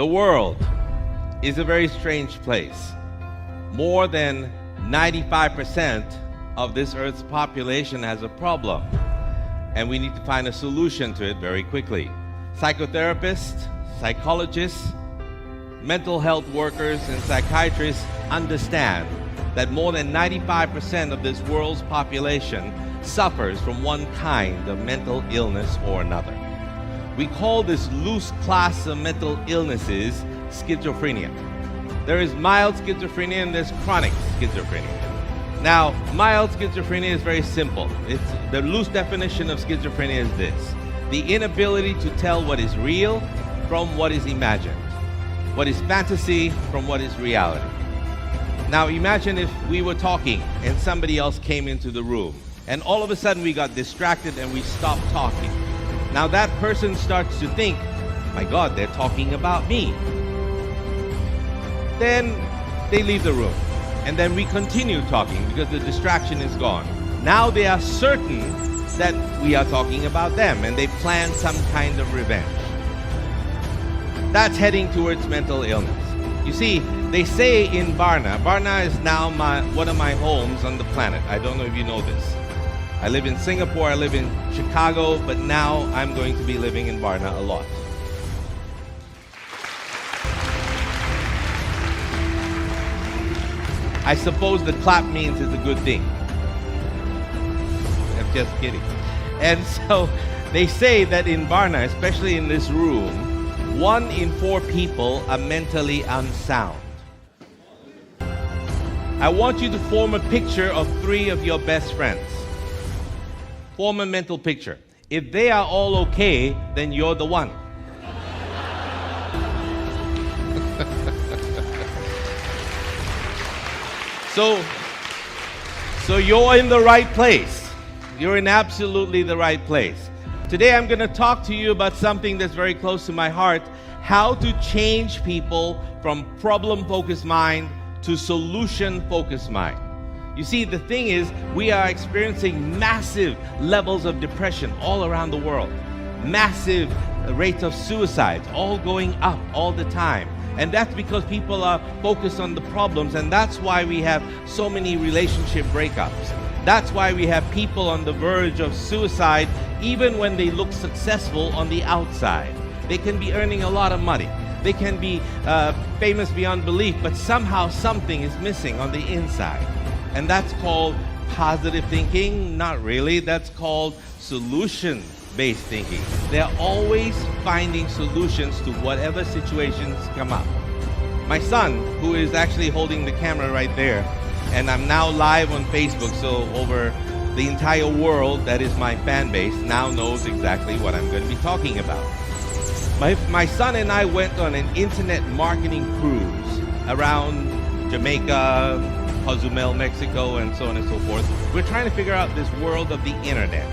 The world is a very strange place. More than 95% of this Earth's population has a problem, and we need to find a solution to it very quickly. Psychotherapists, psychologists, mental health workers, and psychiatrists understand that more than 95% of this world's population suffers from one kind of mental illness or another. We call this loose class of mental illnesses schizophrenia. There is mild schizophrenia and there's chronic schizophrenia. Now, mild schizophrenia is very simple. The loose definition of schizophrenia is this: the inability to tell what is real from what is imagined, what is fantasy from what is reality. Now, imagine if we were talking and somebody else came into the room, and all of a sudden we got distracted and we stopped talking. Now that person starts to think, my God, they're talking about me. Then they leave the room, and then we continue talking because the distraction is gone. Now they are certain that we are talking about them, and they plan some kind of revenge. That's heading towards mental illness. You see, they say in Varna is now one of my homes on the planet. I don't know if you know this. I live in Singapore, I live in Chicago, but now I'm going to be living in Varna a lot. I suppose the clap means it's a good thing. I'm just kidding. And so they say that in Varna, especially in this room, 1 in 4 people are mentally unsound. I want you to form a picture of 3 of your best friends. Form a mental picture. If they are all okay, then you're the one. So you're in the right place. You're in absolutely the right place. Today I'm going to talk to you about something that's very close to my heart: how to change people from problem-focused mind to solution-focused mind. You see, the thing is, we are experiencing massive levels of depression all around the world. Massive rates of suicides, all going up all the time. And that's because people are focused on the problems, and that's why we have so many relationship breakups. That's why we have people on the verge of suicide even when they look successful on the outside. They can be earning a lot of money. They can be famous beyond belief, but somehow something is missing on the inside. And that's called positive thinking? Not really. That's called solution-based thinking. They're always finding solutions to whatever situations come up. My son, who is actually holding the camera right there, and I'm now live on Facebook, so over the entire world that is my fan base now knows exactly what I'm going to be talking about. My son and I went on an internet marketing cruise around Jamaica, Cozumel, Mexico, and so on and so forth. We're trying to figure out this world of the internet.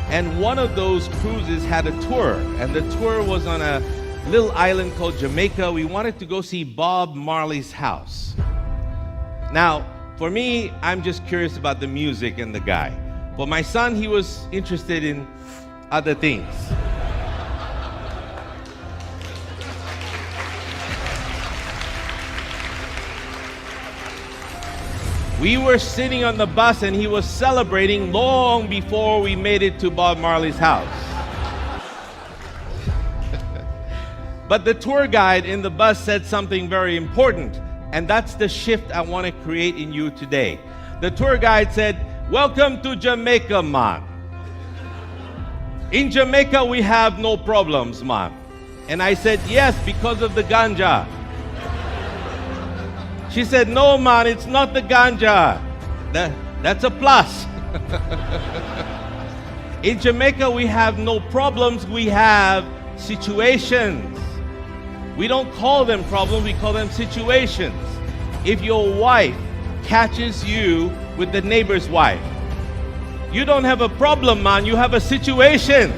And one of those cruises had a tour, and the tour was on a little island called Jamaica. We wanted to go see Bob Marley's house. Now, for me, I'm just curious about the music and the guy. For my son, he was interested in other things. We were sitting on the bus and he was celebrating long before we made it to Bob Marley's house. But the tour guide in the bus said something very important, and that's the shift I want to create in you today. The tour guide said, "Welcome to Jamaica, man. In Jamaica we have no problems, man." And I said, "Yes, because of the ganja." She said, "No, man, it's not the ganja. That's a plus." In Jamaica, we have no problems, we have situations. We don't call them problems, we call them situations. If your wife catches you with the neighbor's wife, you don't have a problem, man, you have a situation.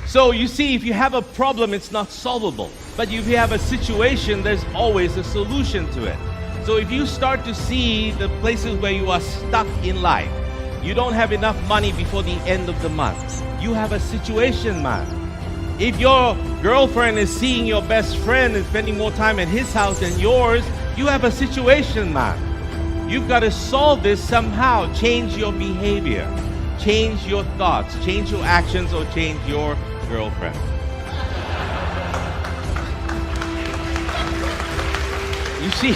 So you see, if you have a problem, it's not solvable. But if you have a situation, there's always a solution to it. So if you start to see the places where you are stuck in life, You don't have enough money before the end of the month. You have a situation, man. If your girlfriend is seeing your best friend and spending more time at his house than yours, you have a situation, man. You've got to solve this somehow. Change your behavior. Change your thoughts. Change your actions, or change your girlfriend. You see,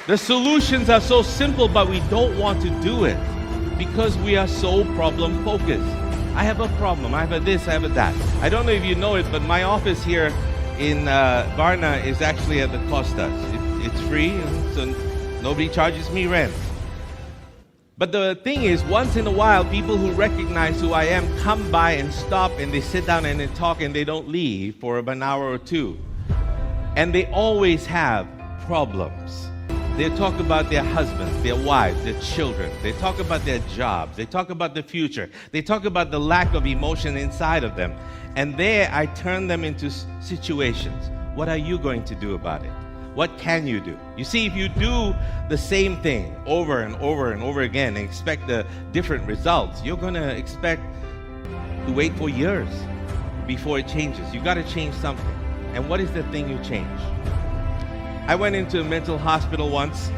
the solutions are so simple, but we don't want to do it because we are so problem focused. I have a problem, I have a this, I have a that. I don't know if you know it, but my office here in Varna is actually at the Costas. It's free, so nobody charges me rent. But the thing is, once in a while, people who recognize who I am come by and stop, and they sit down and they talk, and they don't leave for about an hour or two. And they always have problems. They talk about their husbands, their wives, their children. They talk about their jobs. They talk about the future. They talk about the lack of emotion inside of them. And there I turn them into situations. What are you going to do about it? What can you do? You see, if you do the same thing over and over and over again and expect the different results, you're going to expect to wait for years before it changes. You got to change something. And what is the thing you change? I went into a mental hospital once,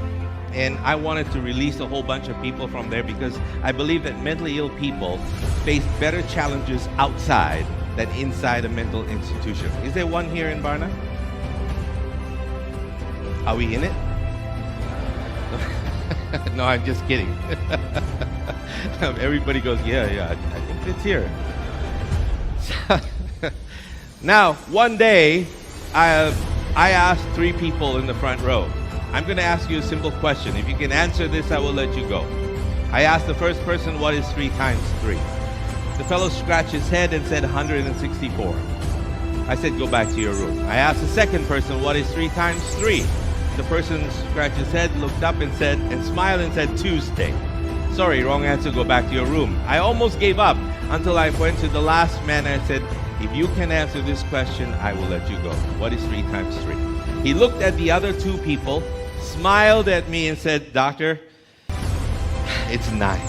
and I wanted to release a whole bunch of people from there because I believe that mentally ill people face better challenges outside than inside a mental institution. Is there one here in Varna? Are we in it? No, I'm just kidding. Everybody goes, yeah, I think it's here. Now, one day, I asked 3 people in the front row. I'm going to ask you a simple question. If you can answer this, I will let you go. I asked the first person, what is 3 times 3? The fellow scratched his head and said 164. I said, go back to your room. I asked the second person, what is 3 times 3? The person scratched his head, looked up and said, and smiled and said, Tuesday. Sorry, wrong answer, go back to your room. I almost gave up until I went to the last man and I said, if you can answer this question, I will let you go. What is 3 times 3? He looked at the other 2 people, smiled at me and said, Doctor, it's 9.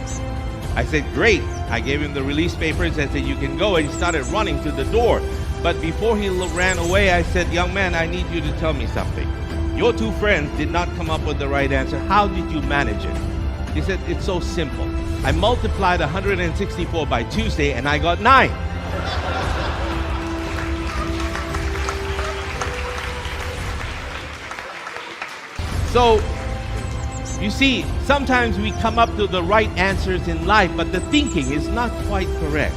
I said, great. I gave him the release papers. I said, you can go. And he started running to the door. But before he ran away, I said, young man, I need you to tell me something. Your 2 friends did not come up with the right answer. How did you manage it? He said, it's so simple. I multiplied 164 by Tuesday and I got 9. So, you see, sometimes we come up to the right answers in life, but the thinking is not quite correct.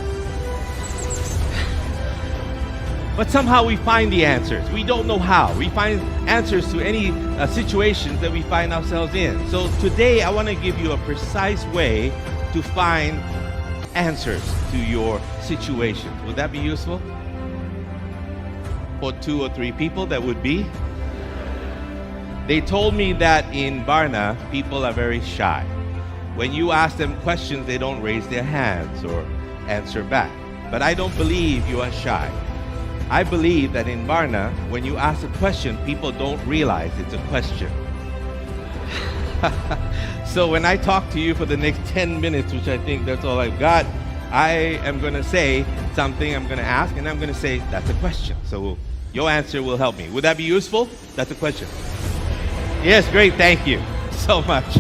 But somehow we find the answers. We don't know how. We find answers to any situations that we find ourselves in. So today I want to give you a precise way to find answers to your situations. Would that be useful? For 2 or 3 people, that would be. They told me that in Varna, people are very shy. When you ask them questions, they don't raise their hands or answer back. But I don't believe you are shy. I believe that in Varna, when you ask a question, people don't realize it's a question. So when I talk to you for the next 10 minutes, which I think that's all I've got, I am going to say something, I'm going to ask, and I'm going to say, that's a question. So your answer will help me. Would that be useful? That's a question. Yes, great, thank you so much.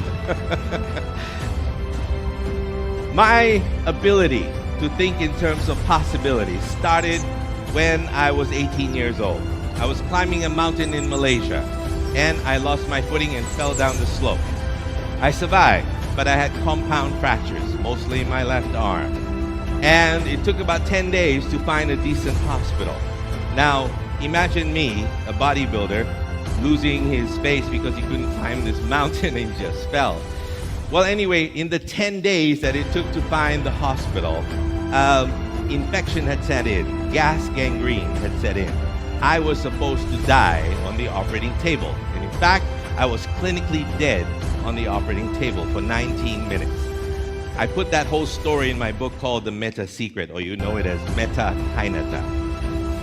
My ability to think in terms of possibilities started when I was 18 years old. I was climbing a mountain in Malaysia and I lost my footing and fell down the slope. I survived, but I had compound fractures, mostly in my left arm. And it took about 10 days to find a decent hospital. Now, imagine me, a bodybuilder, losing his face because he couldn't climb this mountain and he just fell. Well, anyway, in the 10 days that it took to find the hospital, infection had set in, gas gangrene had set in. I was supposed to die on the operating table. And in fact, I was clinically dead on the operating table for 19 minutes. I put that whole story in my book called The Meta Secret, or you know it as Meta Kainata.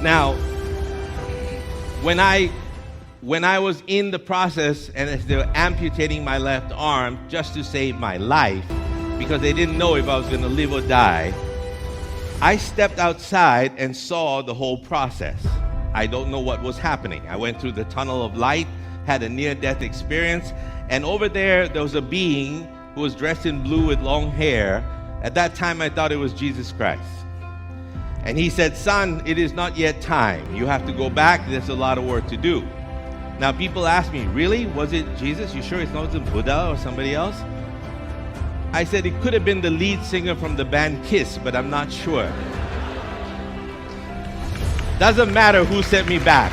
Now, when I when I was in the process and as they were amputating my left arm just to save my life, because they didn't know if I was going to live or die, I stepped outside and saw the whole process. I don't know what was happening. I went through the tunnel of light, had a near-death experience, and over there was a being who was dressed in blue with long hair. At that time, I thought it was Jesus Christ. And he said, "Son, it is not yet time. You have to go back. There's a lot of work to do." Now, people ask me, really? Was it Jesus? You sure it's not Buddha or somebody else? I said it could have been the lead singer from the band Kiss, but I'm not sure. Doesn't matter who sent me back.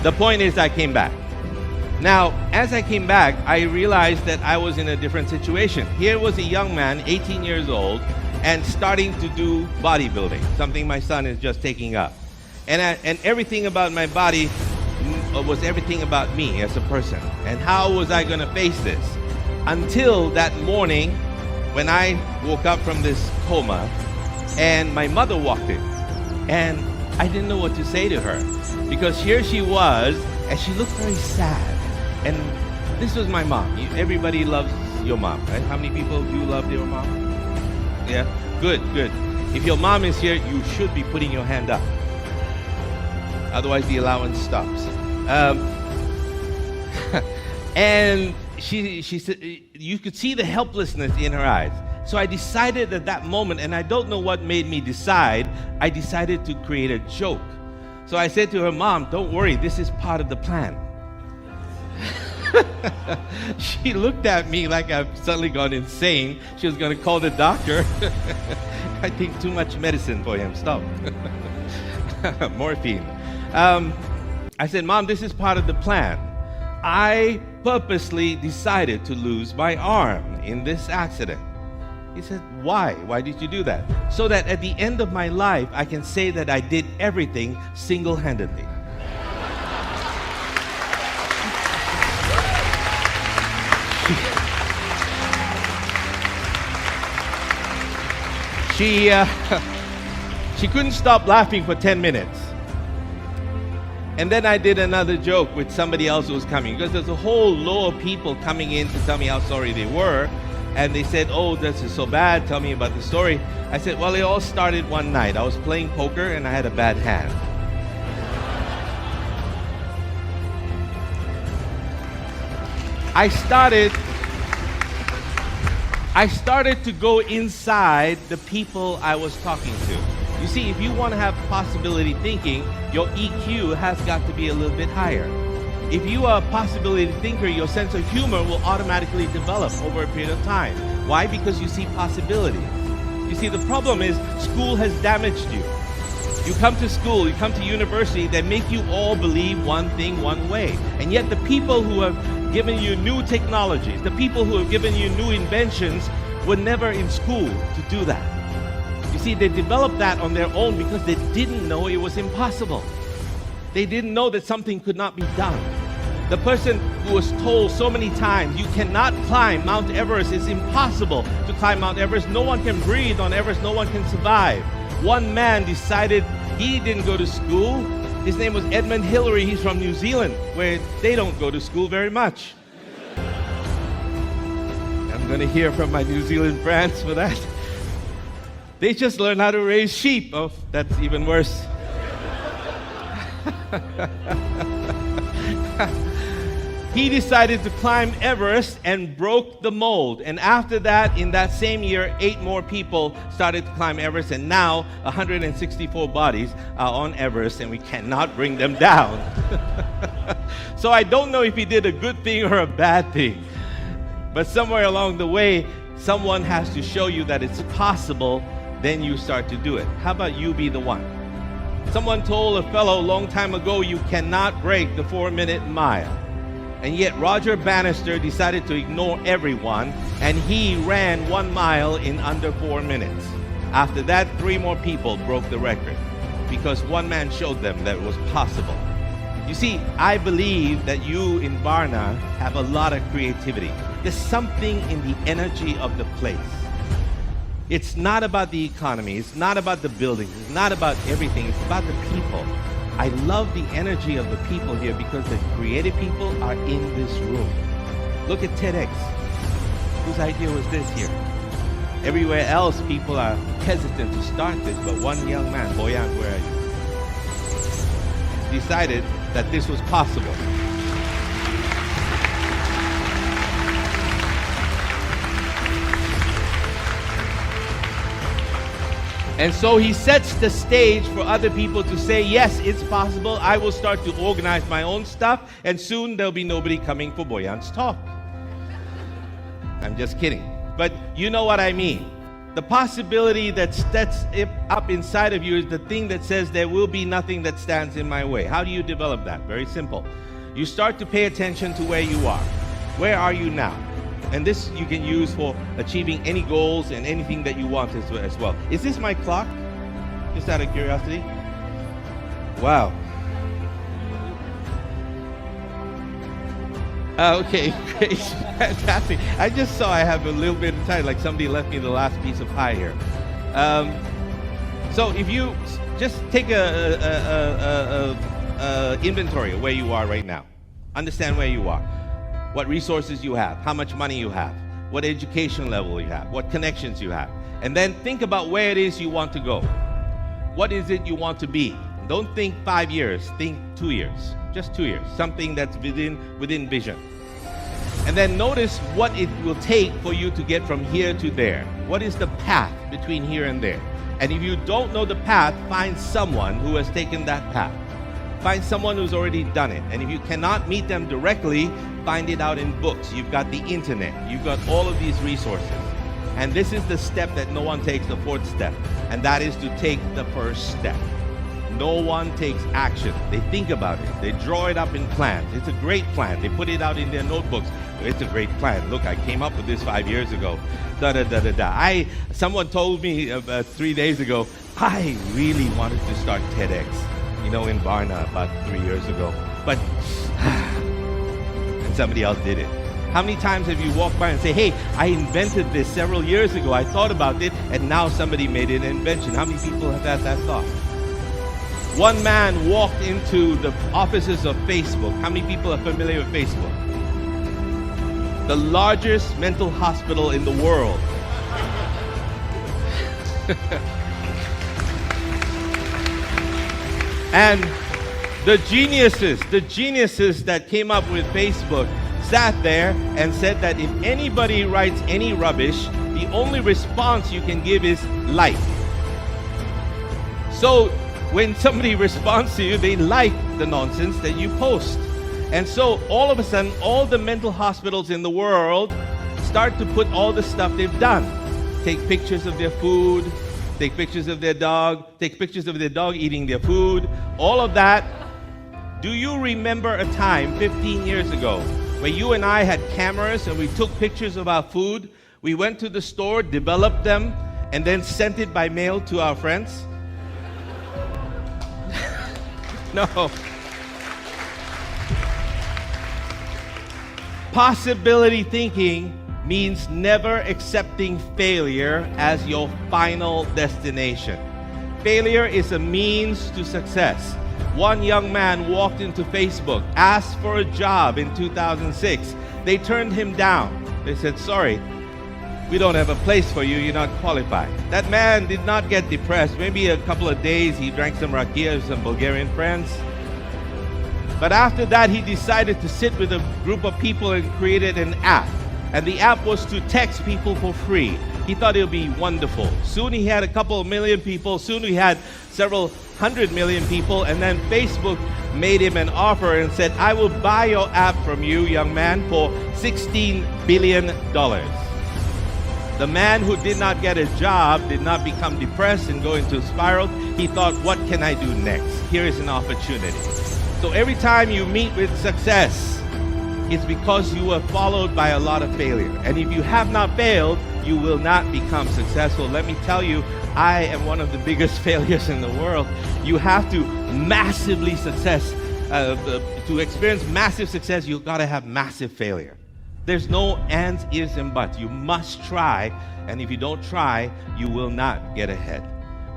The point is I came back. Now, as I came back, I realized that I was in a different situation. Here was a young man, 18 years old, and starting to do bodybuilding, something my son is just taking up. And everything about my body was everything about me as a person. And how was I going to face this? Until that morning when I woke up from this coma and my mother walked in. And I didn't know what to say to her, because here she was and she looked very sad. And this was my mom. Everybody loves your mom, right? How many people of you love your mom? Yeah? Good, good. If your mom is here, you should be putting your hand up. Otherwise, the allowance stops. And she said, you could see the helplessness in her eyes. So I decided at that moment, and I don't know what made me decide, I decided to create a joke. So I said to her, "Mom, don't worry, this is part of the plan." She looked at me like I've suddenly gone insane. She was going to call the doctor. I think too much medicine for him. Stop. Morphine. I said, "Mom, this is part of the plan. I purposely decided to lose my arm in this accident." He said, "Why? Why did you do that?" "So that at the end of my life, I can say that I did everything single-handedly." She couldn't stop laughing for 10 minutes. And then I did another joke with somebody else who was coming, because there's a whole row of people coming in to tell me how sorry they were. And they said, "Oh, this is so bad. Tell me about the story." I said, "Well, it all started one night. I was playing poker and I had a bad hand. I started to go inside the people I was talking to. You see, if you want to have possibility thinking, your EQ has got to be a little bit higher. If you are a possibility thinker, your sense of humor will automatically develop over a period of time. Why? Because you see possibilities. You see, the problem is school has damaged you. You come to school, you come to university, they make you all believe one thing one way. And yet the people who have given you new technologies, the people who have given you new inventions were never in school to do that. You see, they developed that on their own because they didn't know it was impossible. They didn't know that something could not be done. The person who was told so many times, "You cannot climb Mount Everest, it's impossible to climb Mount Everest, no one can breathe on Everest, no one can survive." One man decided he didn't go to school. His name was Edmund Hillary. He's from New Zealand, where they don't go to school very much. I'm going to hear from my New Zealand friends for that. They just learned how to raise sheep. Oh, that's even worse. He decided to climb Everest and broke the mold. And after that, in that same year, 8 more people started to climb Everest. And now 164 bodies are on Everest and we cannot bring them down. So I don't know if he did a good thing or a bad thing. But somewhere along the way, someone has to show you that it's possible, then you start to do it. How about you be the one? Someone told a fellow a long time ago, you cannot break the 4-minute mile. And yet Roger Bannister decided to ignore everyone, and he ran 1 mile in under 4 minutes. After that, 3 more people broke the record because one man showed them that it was possible. You see, I believe that you in Varna have a lot of creativity. There's something in the energy of the place. It's not about the economy. It's not about the buildings. It's not about everything. It's about the people. I love the energy of the people here because the creative people are in this room. Look at TEDx. Whose idea was this here? Everywhere else, people are hesitant to start this, but one young man, Boyan, where are you? Decided that this was possible. And so he sets the stage for other people to say, yes, it's possible. I will start to organize my own stuff, and soon there'll be nobody coming for Boyan's talk. I'm just kidding. But you know what I mean. The possibility that sets up inside of you is the thing that says there will be nothing that stands in my way. How do you develop that? Very simple. You start to pay attention to where you are. Where are you now? And this you can use for achieving any goals and anything that you want as well. Is this my clock? Just out of curiosity. Wow. Okay, great, fantastic. I just saw I have a little bit of time, like somebody left me the last piece of pie here. So if you just take a inventory of where you are right now, understand where you are. What resources you have, how much money you have, what education level you have, what connections you have. And then think about where it is you want to go. What is it you want to be? Don't think 5 years, think 2 years. Just 2 years, something that's within vision. And then notice what it will take for you to get from here to there. What is the path between here and there? And if you don't know the path, find someone who has taken that path. Find someone who's already done it. And if you cannot meet them directly, find it out in books. You've got the internet. You've got all of these resources. And this is the step that no one takes, the fourth step. And that is to take the first step. No one takes action. They think about it. They draw it up in plans. It's a great plan. They put it out in their notebooks. It's a great plan. Look, I came up with this 5 years ago. Someone told me 3 days ago, I really wanted to start TEDx, in Varna about 3 years ago. But and somebody else did it. How many times have you walked by and say, hey, I invented this several years ago. I thought about it, and now somebody made it an invention. How many people have had that thought? One man walked into the offices of Facebook. How many people are familiar with Facebook? The largest mental hospital in the world. And the geniuses that came up with Facebook sat there and said that if anybody writes any rubbish, the only response you can give is like. So when somebody responds to you, they like the nonsense that you post. And so all of a sudden, all the mental hospitals in the world start to put all the stuff they've done. Take pictures of their food, take pictures of their dog, take pictures of their dog eating their food, all of that. Do you remember a time 15 years ago where you and I had cameras and we took pictures of our food? We went to the store, developed them, and then sent it by mail to our friends? No. Possibility thinking means never accepting failure as your final destination. Failure is a means to success. One young man walked into Facebook, asked for a job in 2006. They turned him down. They said, sorry, we don't have a place for you, you're not qualified. That man did not get depressed. Maybe a couple of days he drank some rakia with some Bulgarian friends. But after that, he decided to sit with a group of people and created an app. And the app was to text people for free. He thought it would be wonderful. Soon he had a couple of million people. Soon he had several 100 million people. And then Facebook made him an offer and said, I will buy your app from you, young man, for $16 billion. The man who did not get a job did not become depressed and go into a spiral. He thought, what can I do next? Here is an opportunity. So every time you meet with success, it's because you were followed by a lot of failure. And if you have not failed, you will not become successful. Let me tell you, I am one of the biggest failures in the world. You have to massively success. To experience massive success, you've got to have massive failure. There's no ands, ifs, and buts. You must try, and if you don't try, you will not get ahead.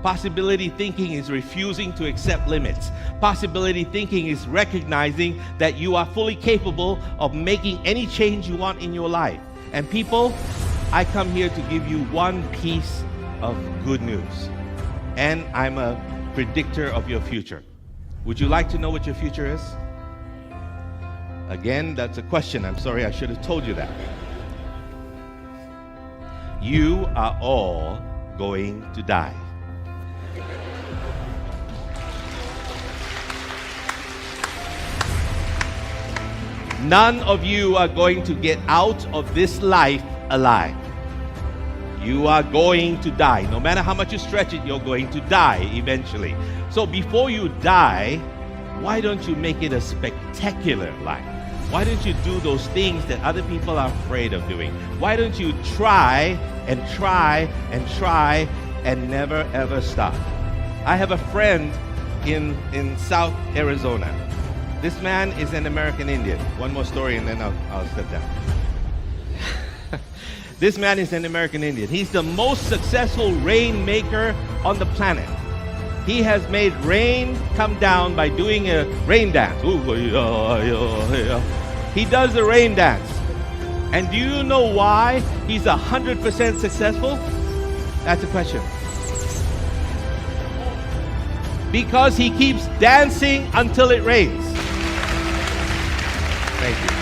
Possibility thinking is refusing to accept limits. Possibility thinking is recognizing that you are fully capable of making any change you want in your life. And people, I come here to give you one piece of good news. And I'm a predictor of your future. Would you like to know what your future is? Again, that's a question. I'm sorry, I should have told you that. You are all going to die. None of you are going to get out of this life alive. You are going to die. No matter how much you stretch it, you're going to die eventually. So before you die, why don't you make it a spectacular life? Why don't you do those things that other people are afraid of doing? Why don't you try and try and try and never ever stop? I have a friend in South Arizona. This man is an American Indian. One more story and then I'll step down. This man is an American Indian. He's the most successful rainmaker on the planet. He has made rain come down by doing a rain dance. He does the rain dance. And do you know why he's 100% successful? That's a question. Because he keeps dancing until it rains. Thank you.